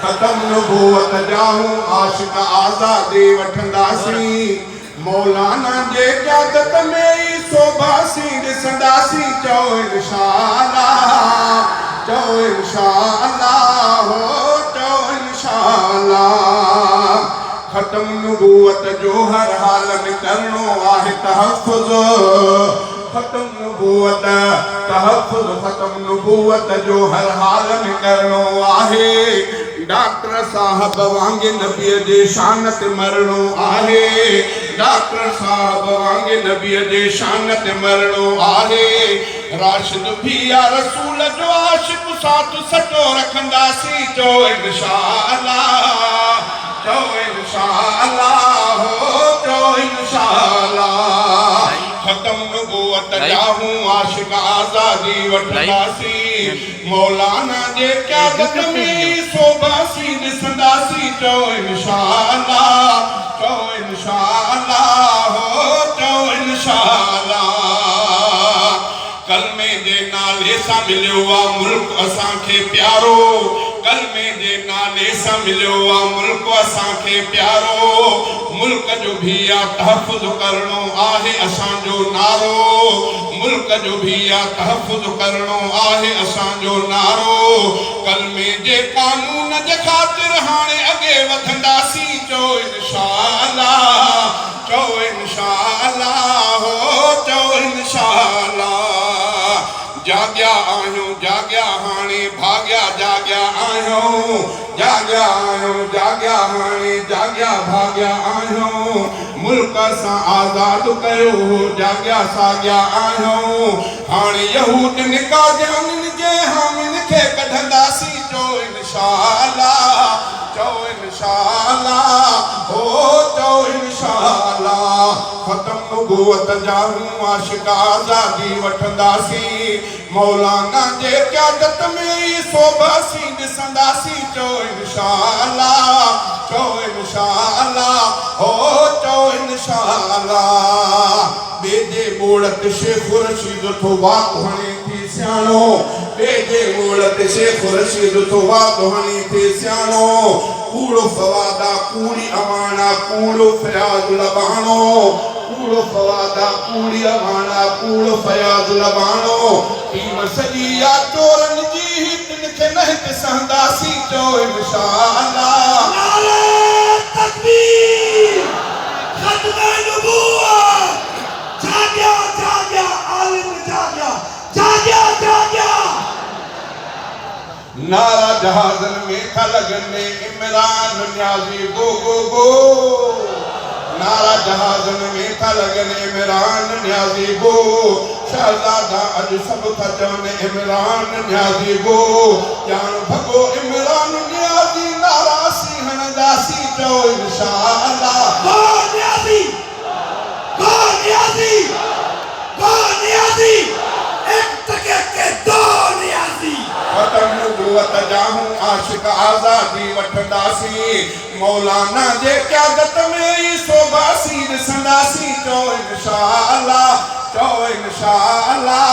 ख़त्म नबूवत जाऊं आशिक आज़ादी वठंदासी मौलाना जे क़यादत में ई सोभासी ॾिसंदासी चओ इंशाअल्लाह चओ इंशाअल्लाह हो चओ इंशाअल्लाह ख़त्म नबूवत जो हर हाल में करणो आहे तहफ़्फ़ुज़ ख़त्म नबूवत तहफ़्फ़ुज़ ख़त्म नबूवत जो हर हाल में करणो आहे डॉक्टर साहब वांगे नबीअ जे शान ते मरणो आहे डॉक्टर साहब वांगे नबीअ जे शान ते मरणो आहे राशिद भी या रसूल जो आशिक़ साथ सचो रखंदासी चओ इंशाअल्लाह चओ इंशाअल्लाह हो चओ इंशाअल्लाह ख़त्म नबूवत जाहूं आशिक़ आज़ादी वठंदासी मौलाना जे क़यादत में सोभासी ॾिसंदासी चओ इंशाअल्लाह चओ इंशाअल्लाह हो चओ इंशाअल्लाह कलमे जे नाले सां मिलियो आहे मुल्क असांखे प्यारो कलमे जे नाले सां मिलियो आहे मुल्क असांखे प्यारो मुल्क जो भी आहे तहफ़्फ़ुज़ करणो आहे असांजो नारो मुल्क जो भी आहे तहफ़्फ़ुज़ करणो आहे असांजो नारो कलमे जे कानून जे ख़ातिर हाणे अॻे वधंदासी चओ इंशाअल्लाह चओ इंशाअल्लाह हो चओ इंशाअल्लाह जाग्या आहियूं जाग्या हाणे भाग्या जाग्या आहियूं जाग्या आहियूं जाग्या हाणे जाग्या भाग्या आहियूं मुल्क सां आज़ाद कयो जाग्या साग्या आहियूं हाणे यहूद निकाज़नि जे हामिन खे कढंदासी चओ इंशाअल्लाह चओ इंशाअल्लाह हो चओ इंशाअल्लाह ख़त्म नबूवत जाहूं आशिक़ आज़ादी वठंदासी मौलाना जे क़यादत में ई सोभासी ॾिसंदासी चओ इंशाअल्लाह चओ इंशाअल्लाह हो चओ इंशाअल्लाह ॿिए जे ॿोड़ ते शेख रशीद थो वात हणे थी सियाणो ॿिए जे ॿोड़ ते शेख रशीद थो वात हणे थी सियाणो कूड़ो फवादा कूड़ी अमाना कूड़ो फयाज़ लबाणो कूड़ो फवादा कूड़ी अमाना कूड़ो फयाज़ लबाणो टीम सॼी या चोरन जी हितन खे न हिते सहंदासी चओ इंशाअल्लाह नारे तकबीर ख़त्म नबूवत जाग्या जाग्या आलिम जाग्या जाग्या जाग्या नारा जहाज़न में था लगने इमरान न्याज़ी गो गो गो नारा जहाज़न में था लगने इमरान न्याज़ी गो शहज़ादा अॼु सभु था चवनि इमरान न्याज़ी गो ॼाण भॻो इमरान न्याज़ी नारासी हणंदासी चओ इंशाअल्लाह गो न्याज़ी गो न्याज़ी गो न्याज़ी एक टके के दो न्याज़ी ख़त्म नबूवत जाहूं आशिक़ आज़ादी वठंदासी मौलाना जे क़यादत में ई सोभासी ॾिसंदासी चओ इंशाअल्लाह चओ इंशाअल्लाह